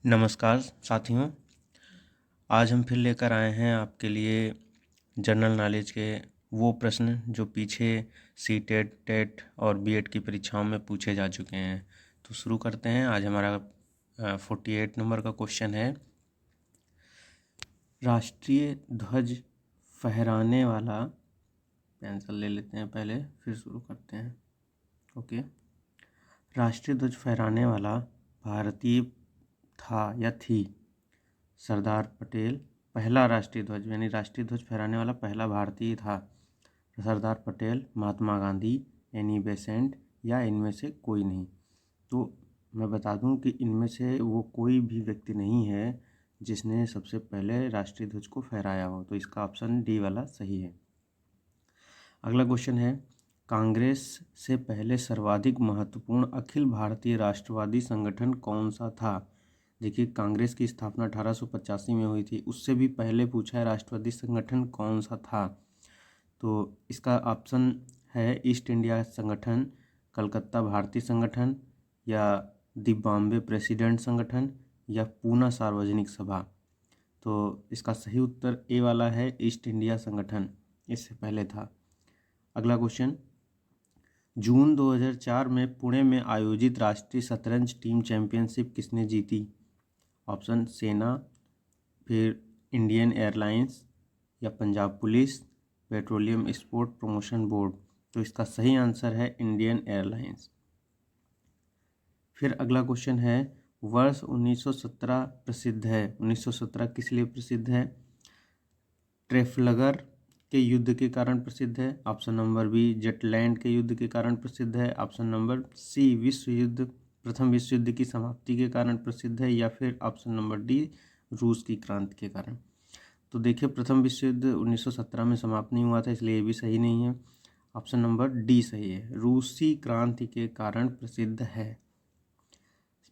नमस्कार साथियों। आज हम फिर लेकर आए हैं आपके लिए जनरल नॉलेज के वो प्रश्न जो पीछे सीटेट, टेट और बीएड की परीक्षाओं में पूछे जा चुके हैं। तो शुरू करते हैं। आज हमारा 48 नंबर का क्वेश्चन है, राष्ट्रीय ध्वज फहराने वाला, पेंसिल ले लेते हैं पहले फिर शुरू करते हैं। ओके, राष्ट्रीय ध्वज फहराने वाला भारतीय था या थी? सरदार पटेल पहला राष्ट्रीय ध्वज यानी राष्ट्रीय ध्वज फहराने वाला पहला भारतीय था सरदार पटेल, महात्मा गांधी, एनी बेसेंट या इनमें से कोई नहीं। तो मैं बता दूं कि इनमें से वो कोई भी व्यक्ति नहीं है जिसने सबसे पहले राष्ट्रीय ध्वज को फहराया हो। तो इसका ऑप्शन डी वाला सही है। अगला क्वेश्चन है, कांग्रेस से पहले सर्वाधिक महत्वपूर्ण अखिल भारतीय राष्ट्रवादी संगठन कौन सा था? देखिए, कांग्रेस की स्थापना 1885 में हुई थी। उससे भी पहले पूछा है राष्ट्रवादी संगठन कौन सा था। तो इसका ऑप्शन है ईस्ट इंडिया संगठन, कलकत्ता भारतीय संगठन, या दी बॉम्बे प्रेसिडेंट संगठन, या पूना सार्वजनिक सभा। तो इसका सही उत्तर ए वाला है, ईस्ट इंडिया संगठन इससे पहले था। अगला क्वेश्चन, जून 2004 में पुणे में आयोजित राष्ट्रीय शतरंज टीम चैंपियनशिप किसने जीती? ऑप्शन सेना, फिर इंडियन एयरलाइंस, या Punjab police, petroleum sport promotion board. तो इसका सही आंसर है इंडियन एयरलाइंस। फिर अगला क्वेश्चन है, वर्ष 1917 प्रसिद्ध है। 1917 किस लिए प्रसिद्ध है? ट्रेफलगर के युद्ध के कारण प्रसिद्ध है। ऑप्शन नंबर बी, जटलैंड के युद्ध के कारण प्रसिद्ध है। ऑप्शन नंबर सी, प्रथम विश्व युद्ध की समाप्ति के कारण प्रसिद्ध है। या फिर ऑप्शन नंबर डी, रूस की क्रांति के कारण। तो देखिए, प्रथम विश्व युद्ध 1917 में समाप्त नहीं हुआ था, इसलिए ये भी सही नहीं है। ऑप्शन नंबर डी सही है, रूसी क्रांति के कारण प्रसिद्ध है।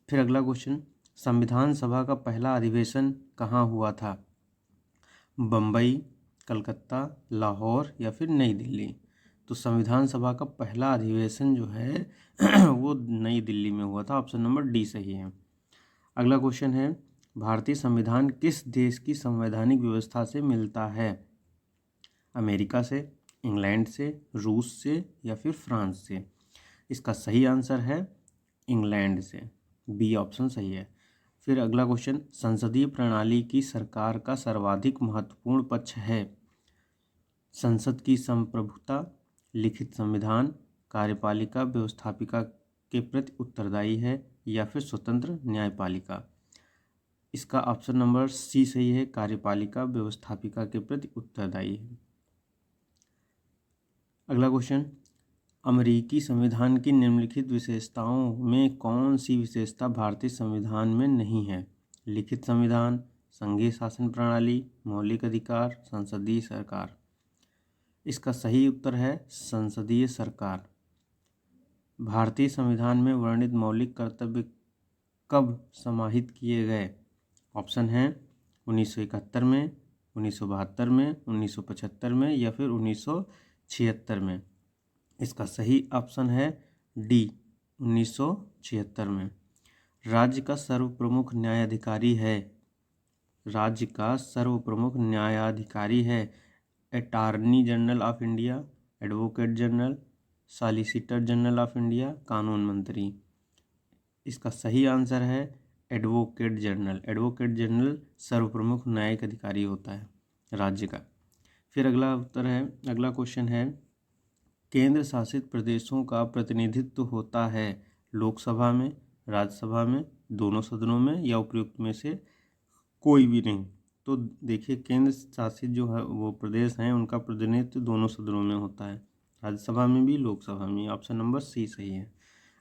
फिर अगला क्वेश्चन, संविधान सभा का पहला अधिवेशन कहाँ हुआ था? बम्बई, कलकत्ता, लाहौर या फिर नई दिल्ली। तो संविधान सभा का पहला अधिवेशन जो है वो नई दिल्ली में हुआ था। ऑप्शन नंबर डी सही है। अगला क्वेश्चन है, भारतीय संविधान किस देश की संवैधानिक व्यवस्था से मिलता है? अमेरिका से, इंग्लैंड से, रूस से या फिर फ्रांस से। इसका सही आंसर है इंग्लैंड से, बी ऑप्शन सही है। फिर अगला क्वेश्चन, संसदीय प्रणाली की सरकार का सर्वाधिक महत्वपूर्ण पक्ष है? संसद की संप्रभुता, लिखित संविधान, कार्यपालिका व्यवस्थापिका के प्रति उत्तरदायी है, या फिर स्वतंत्र न्यायपालिका। इसका ऑप्शन नंबर सी सही है, कार्यपालिका व्यवस्थापिका के प्रति उत्तरदायी है। अगला क्वेश्चन, अमेरिकी संविधान की निम्नलिखित विशेषताओं में कौन सी विशेषता भारतीय संविधान में नहीं है? लिखित संविधान, संघीय शासन प्रणाली, मौलिक अधिकार, संसदीय सरकार। इसका सही उत्तर है संसदीय सरकार। भारतीय संविधान में वर्णित मौलिक कर्तव्य कब समाहित किए गए? ऑप्शन हैं 1971 में, 1972 में, 1975 में या फिर 1976 में। इसका सही ऑप्शन है डी, 1976 में। राज्य का सर्वप्रमुख न्यायाधिकारी है, राज्य का सर्वप्रमुख न्यायाधिकारी है attorney general of India, advocate general, solicitor general of India, कानून मंत्री। इसका सही आंसर है एडवोकेट जनरल। एडवोकेट जनरल सर्वप्रमुख न्यायिक अधिकारी होता है राज्य का। फिर अगला क्वेश्चन है, केंद्र शासित प्रदेशों का प्रतिनिधित्व होता है लोकसभा में, राज्यसभा में, दोनों सदनों में या उपयुक्त में से कोई भी नहीं। तो देखिए, केंद्र शासित जो है वो प्रदेश हैं उनका प्रतिनिधित्व दोनों सदनों में होता है, राज्यसभा में भी, लोकसभा में। ऑप्शन नंबर सी सही है।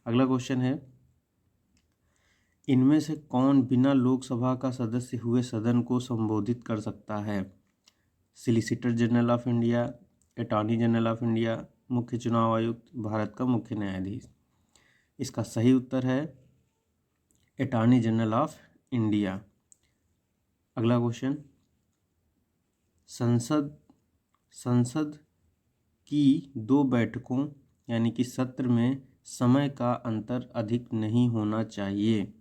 अगला क्वेश्चन है, इनमें से कौन बिना लोकसभा का सदस्य हुए सदन को संबोधित कर सकता है? Solicitor general of India, attorney general of India, मुख्य चुनाव आयुक्त, भारत का मुख्य न्यायाधीश। इसका सही उत्तर है अटॉर्नी जनरल ऑफ इंडिया। अगला क्वेश्चन, संसद की 2 बैठकों यानी कि सत्र में समय का अंतर अधिक नहीं होना चाहिए।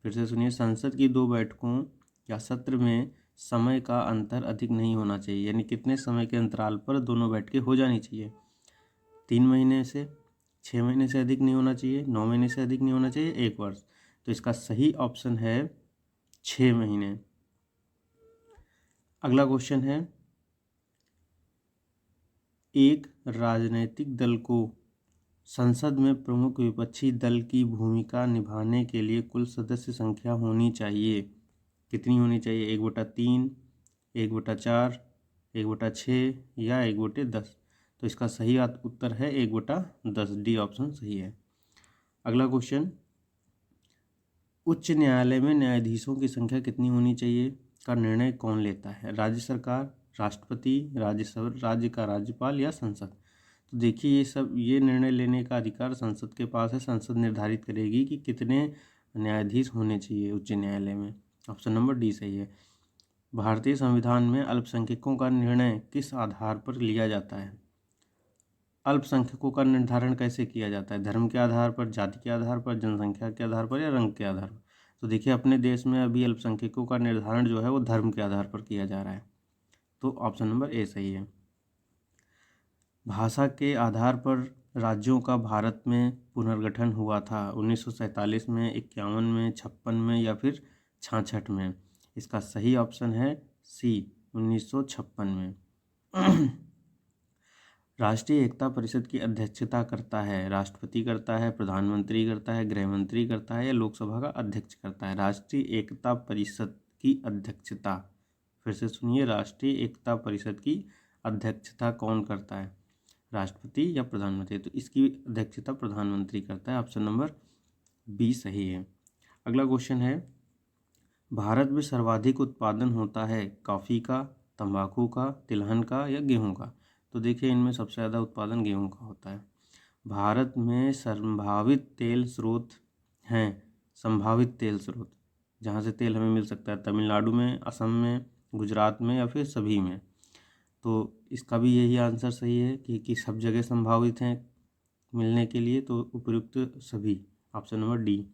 फिर से सुनिए, संसद की 2 बैठकों या सत्र में समय का अंतर अधिक नहीं होना चाहिए। यानी कितने समय के अंतराल पर दोनों बैठकें हो जानी चाहिए? 3 महीने से 6 महीने से अधिक नहीं होना चाहिए, 9 महीने से अधिक नहीं होना चाहिए, 1 वर्ष। तो इसका सही ऑप्शन है 6 महीने। अगला क्वेश्चन है, एक राजनीतिक दल को संसद में प्रमुख विपक्षी दल की भूमिका निभाने के लिए कुल सदस्य संख्या होनी चाहिए। कितनी होनी चाहिए? 1/3, 1/4, 1/6 या 1/10? तो इसका सही उत्तर है 1/10। डी ऑप्शन सही है। अगला क्वेश्चन, उच्च न्यायालय में न्यायाधीशों की संख्या कितनी होनी चाहिए का निर्णय कौन लेता है? राज्य सरकार, राष्ट्रपति, राज्य का राज्यपाल या संसद? तो देखिए, ये निर्णय लेने का अधिकार संसद के पास है। संसद निर्धारित करेगी कि कितने न्यायाधीश होने चाहिए उच्च न्यायालय में। ऑप्शन नंबर डी सही है। भारतीय संविधान में अल्पसंख्यकों का निर्णय किस आधार पर लिया जाता है? अल्पसंख्यकों का निर्धारण कैसे किया जाता है? धर्म के आधार पर, जाति के आधार पर, जनसंख्या के आधार पर या रंग के आधार पर? तो देखिए, अपने देश में अभी अल्पसंख्यकों का निर्धारण जो है वो धर्म के आधार पर किया जा रहा है। तो ऑप्शन नंबर ए सही है। भाषा के आधार पर राज्यों का भारत में पुनर्गठन हुआ था 1947 में, 51 में, 56 में या फिर 66 में? इसका सही ऑप्शन है सी, 1956 में। राष्ट्रीय एकता परिषद की अध्यक्षता करता है? राष्ट्रपति करता है, प्रधानमंत्री करता है, गृह मंत्री करता है या लोकसभा का अध्यक्ष करता है? राष्ट्रीय एकता परिषद की अध्यक्षता, फिर से सुनिए, राष्ट्रीय एकता परिषद की अध्यक्षता कौन करता है? राष्ट्रपति या प्रधानमंत्री? तो इसकी अध्यक्षता प्रधानमंत्री करता है। ऑप्शन नंबर बी सही है। अगला क्वेश्चन है, भारत में सर्वाधिक उत्पादन होता है कॉफ़ी का, तंबाकू का, तिलहन का या गेहूं का? तो देखिए, इनमें सबसे ज़्यादा उत्पादन गेहूं का होता है। भारत में संभावित तेल स्रोत हैं, संभावित तेल स्रोत जहाँ से तेल हमें मिल सकता है, तमिलनाडु में, असम में, गुजरात में या फिर सभी में? तो इसका भी यही आंसर सही है कि सब जगह संभावित हैं मिलने के लिए, तो उपयुक्त सभी। Option number D.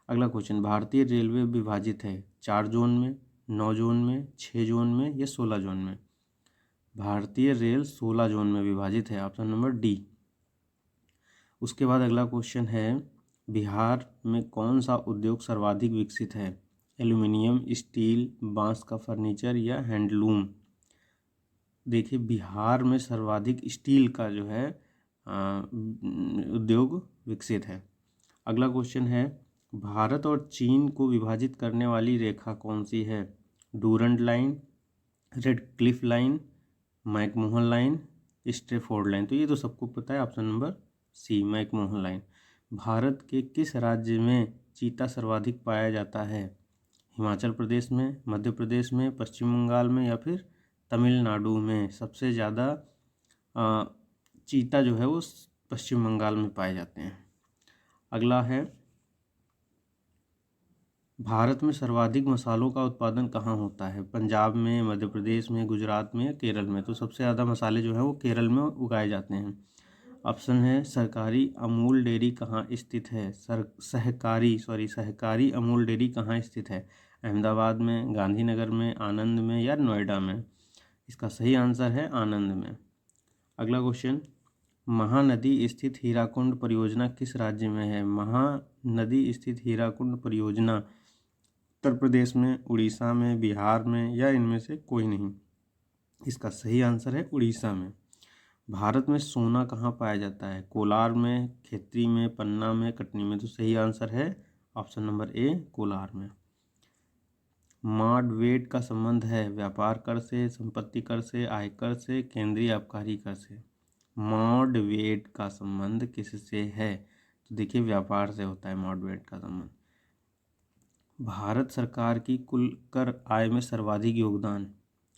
अगला क्वेश्चन, भारतीय रेलवे विभाजित है 4 जोन में, 9 जोन में, 6 जोन में या 16 जोन में? भारतीय रेल 16 जोन में विभाजित है। Option number D. उसके बाद अगला क्वेश्चन है, बिहार में कौन सा उद्योग सर्वाधिक विकसित है? एल्युमिनियम, स्टील, बांस का फर्नीचर या हैंडलूम? देखिए, बिहार में सर्वाधिक स्टील का जो है उद्योग विकसित है। अगला क्वेश्चन है, भारत और चीन को विभाजित करने वाली रेखा कौन सी है? Durand line, Radcliffe line, McMahon line, Strafford line? तो ये तो सबको पता है। Option number C, McMahon line. Bharat के किस राज्य में चीता सर्वाधिक पाया जाता है? हिमाचल प्रदेश में, मध्य प्रदेश में, पश्चिम बंगाल में या फिर तमिलनाडु में? सबसे ज़्यादा चीता जो है वो पश्चिम बंगाल में पाए जाते हैं। अगला है, भारत में सर्वाधिक मसालों का उत्पादन कहाँ होता है? पंजाब में, मध्य प्रदेश में, गुजरात में या केरल में? तो सबसे ज़्यादा मसाले जो हैं वो केरल में उगाए जाते हैं। ऑप्शन है, सरकारी अमूल डेयरी कहाँ स्थित है? सहकारी अमूल डेयरी कहाँ स्थित है? अहमदाबाद में, गांधीनगर में, आनंद में या नोएडा में? इसका सही आंसर है आनंद में। अगला क्वेश्चन, महानदी स्थित हीराकुंड परियोजना किस राज्य में है? महानदी स्थित हीराकुंड परियोजना उत्तर प्रदेश में, उड़ीसा में, बिहार में या इनमें से कोई नहीं? इसका सही आंसर है उड़ीसा में। भारत में सोना कहाँ पाया जाता है? कोलार में, खेतरी में, पन्ना में, कटनी में? तो सही आंसर है ऑप्शन नंबर ए, कोलार में। मॉडवेट का संबंध है व्यापार कर से, संपत्ति कर से, आयकर से, केंद्रीय आबकारी कर से? मॉडवेट का संबंध किससे है? तो देखिए, व्यापार से होता है मॉडवेट का संबंध। भारत सरकार की कुल कर आय में सर्वाधिक योगदान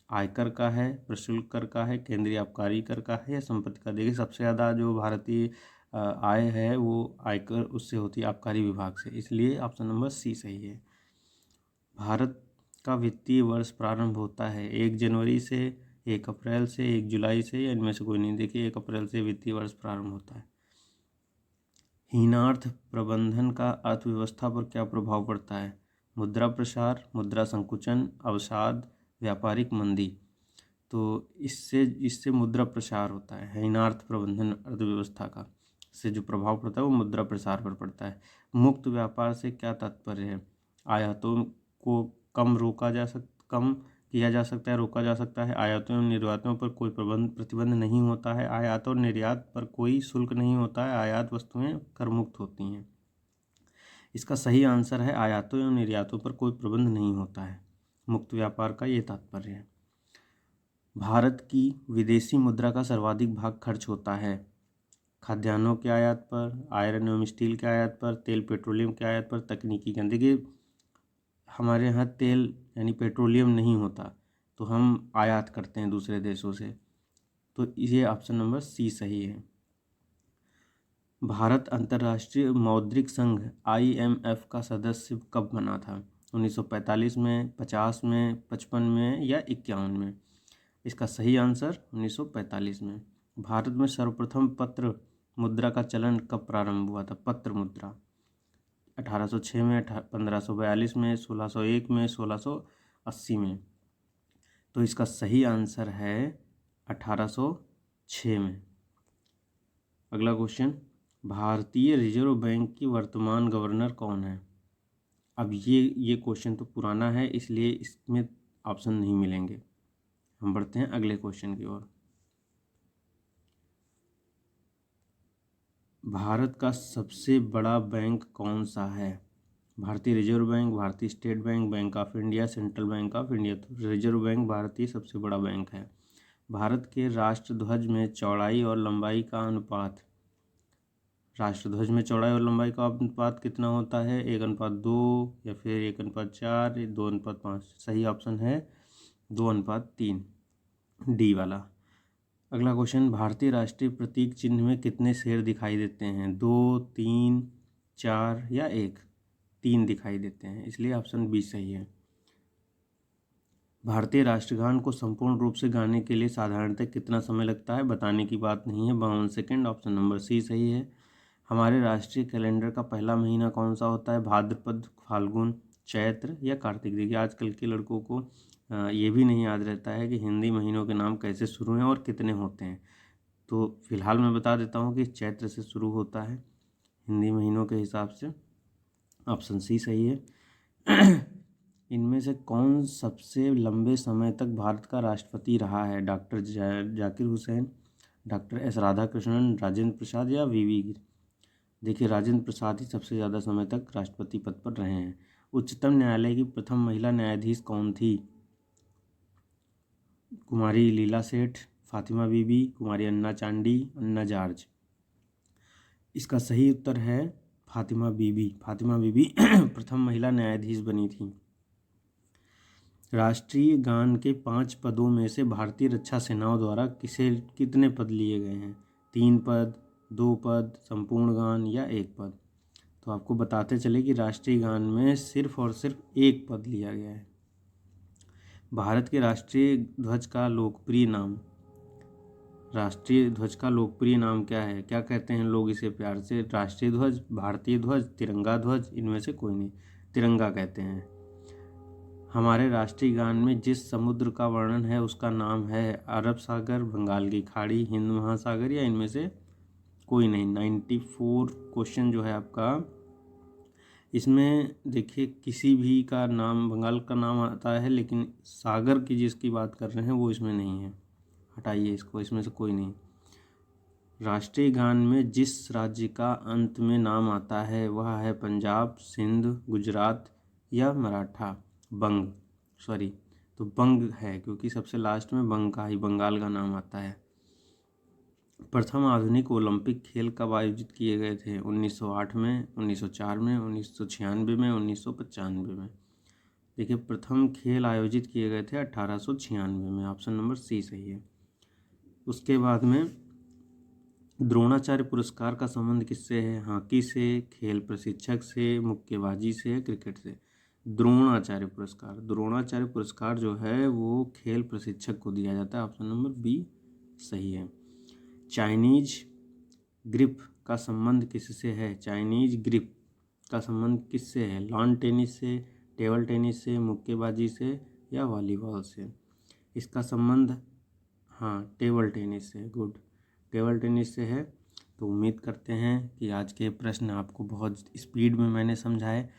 आयकर का है, प्रशुल्क कर का है, केंद्रीय आबकारी कर का है या संपत्ति का? देखिए, सबसे ज़्यादा जो भारतीय आय है वो आयकर उससे होती है, आबकारी विभाग से, इसलिए ऑप्शन नंबर सी सही है। भारत का वित्तीय वर्ष प्रारंभ होता है 1 जनवरी से, 1 अप्रैल से, 1 जुलाई से या इनमें से कोई नहीं? देखिए, 1 अप्रैल से वित्तीय वर्ष प्रारंभ होता है। हीनार्थ प्रबंधन का अर्थव्यवस्था पर क्या प्रभाव पड़ता है? मुद्रा प्रसार, मुद्रा संकुचन, अवसाद, व्यापारिक मंदी। तो इससे मुद्रा प्रसार होता है इन अर्थ प्रबंधन अर्थव्यवस्था का, इससे जो प्रभाव पड़ता है वो मुद्रा प्रसार पर पड़ता है। मुक्त व्यापार से क्या तात्पर्य है? आयातों को कम किया जा सकता है, रोका जा सकता है। आयातों एवं निर्यातों पर कोई प्रतिबंध नहीं होता है। आयात और निर्यात पर कोई शुल्क नहीं होता है। आयात वस्तुएं कर मुक्त होती हैं। इसका सही आंसर है आयातों एवं निर्यातों पर कोई प्रतिबंध नहीं होता है। मुक्त व्यापार का ये तात्पर्य है। भारत की विदेशी मुद्रा का सर्वाधिक भाग खर्च होता है खाद्यान्नों के आयात पर, आयरन एवं स्टील के आयात पर, तेल पेट्रोलियम के आयात पर, तकनीकी के। देखिए हमारे यहाँ तेल यानी पेट्रोलियम नहीं होता, तो हम आयात करते हैं दूसरे देशों से, तो ये ऑप्शन नंबर सी सही है। भारत अंतर्राष्ट्रीय मौद्रिक संघ IMF का सदस्य कब बना था? 1945 में, 50 में, 55 में या 51 में? इसका सही आंसर 1945 में। भारत में सर्वप्रथम पत्र मुद्रा का चलन कब प्रारंभ हुआ था? पत्र मुद्रा 1806 में, 1542 में, 1601 में, 1680 में। तो इसका सही आंसर है 1806 में। अगला क्वेश्चन, भारतीय रिजर्व बैंक की वर्तमान गवर्नर कौन है? अब ये क्वेश्चन तो पुराना है, इसलिए इसमें ऑप्शन नहीं मिलेंगे। हम बढ़ते हैं अगले क्वेश्चन की ओर। भारत का सबसे बड़ा बैंक कौन सा है? भारतीय रिजर्व बैंक, भारतीय state bank, bank of India, central bank of India. तो रिजर्व बैंक भारतीय सबसे बड़ा बैंक है। भारत के राष्ट्रध्वज में चौड़ाई और लंबाई का अनुपात, राष्ट्रध्वज में चौड़ाई और लंबाई का अनुपात कितना होता है? 1:2 या फिर 1:4 या 2:5? सही ऑप्शन है 2:3, डी वाला। अगला क्वेश्चन, भारतीय राष्ट्रीय प्रतीक चिन्ह में कितने शेर दिखाई देते हैं? 2, 3, 4 या 1? 3 दिखाई देते हैं, इसलिए ऑप्शन बी सही है। भारतीय राष्ट्रगान को संपूर्ण रूप से गाने के लिए साधारणतः कितना समय लगता है? बताने की बात नहीं है, 52 सेकेंड। ऑप्शन नंबर सी सही है। हमारे राष्ट्रीय कैलेंडर का पहला महीना कौन सा होता है? भाद्रपद, फाल्गुन, चैत्र या कार्तिक? देखिए आजकल के लड़कों को ये भी नहीं याद रहता है कि हिंदी महीनों के नाम कैसे शुरू हैं और कितने होते हैं। तो फिलहाल मैं बता देता हूँ कि चैत्र से शुरू होता है हिंदी महीनों के हिसाब से। ऑप्शन सी सही है। इनमें से कौन सबसे लंबे समय तक भारत का राष्ट्रपति रहा है? Doctor Zakir Hussain, doctor S Radhakrishnan, Rajendra Prasad या वीवी गिरी? देखिए राजेंद्र प्रसाद ही सबसे ज़्यादा समय तक राष्ट्रपति पद पर रहे हैं। उच्चतम न्यायालय की प्रथम महिला न्यायाधीश कौन थी? कुमारी लीला सेठ, फातिमा बीबी, कुमारी अन्ना चांडी, अन्ना जॉर्ज? इसका सही उत्तर है फातिमा बीबी। फातिमा बीबी प्रथम महिला न्यायाधीश बनी थी। राष्ट्रीय गान के 5 पदों में से भारतीय रक्षा सेनाओं द्वारा कितने पद लिए गए हैं? 3 पद, 2 पद, संपूर्ण गान या 1 पद? तो आपको बताते चले कि राष्ट्रीय गान में सिर्फ और सिर्फ 1 पद लिया गया है। भारत के राष्ट्रीय ध्वज का लोकप्रिय नाम, राष्ट्रीय ध्वज का लोकप्रिय नाम क्या है? क्या कहते हैं लोग इसे प्यार से? राष्ट्रीय ध्वज, भारतीय ध्वज, तिरंगा ध्वज? इनमें से कोई नहीं, तिरंगा कहते हैं। हमारे राष्ट्रीय गान में जिस समुद्र का वर्णन है उसका नाम है अरब सागर, बंगाल की खाड़ी, हिंद महासागर या इनमें से कोई नहीं। 94 क्वेश्चन जो है आपका, इसमें देखिए किसी भी का नाम, बंगाल का नाम आता है लेकिन सागर की जिसकी बात कर रहे हैं वो इसमें नहीं है, हटाइए इसको, इसमें से कोई नहीं। राष्ट्रीय गान में जिस राज्य का अंत में नाम आता है वह है पंजाब, सिंध, गुजरात या मराठा? बंग, सॉरी, तो बंग है क्योंकि सबसे लास्ट में बंग का ही, बंगाल का नाम आता है। प्रथम आधुनिक ओलंपिक खेल कब आयोजित किए गए थे? 1908 में, 1904 में, 1996 में, 1995 में? देखिए प्रथम खेल आयोजित किए गए थे 1896 में। ऑप्शन नंबर सी सही है। उसके बाद में द्रोणाचार्य पुरस्कार का संबंध किससे है? हॉकी से, खेल प्रशिक्षक से, मुक्केबाजी से, क्रिकेट से? द्रोणाचार्य पुरस्कार, द्रोणाचार्य पुरस्कार जो है वो खेल प्रशिक्षक को दिया जाता है। ऑप्शन नंबर बी सही है। चाइनीज ग्रिप का संबंध किससे है? चाइनीज ग्रिप का संबंध किससे है? लॉन टेनिस से, टेबल टेनिस से, मुक्केबाजी से या वॉलीबॉल से? इसका संबंध, हाँ, टेबल टेनिस से। गुड, टेबल टेनिस से है। तो उम्मीद करते हैं कि आज के प्रश्न आपको बहुत स्पीड में मैंने समझाए,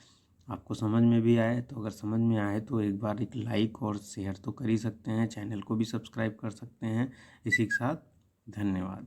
आपको समझ में भी आए। तो अगर समझ में आए तो एक बार एक लाइक और शेयर तो कर ही सकते हैं, चैनल को भी सब्सक्राइब कर सकते हैं। इसी के साथ धन्यवाद।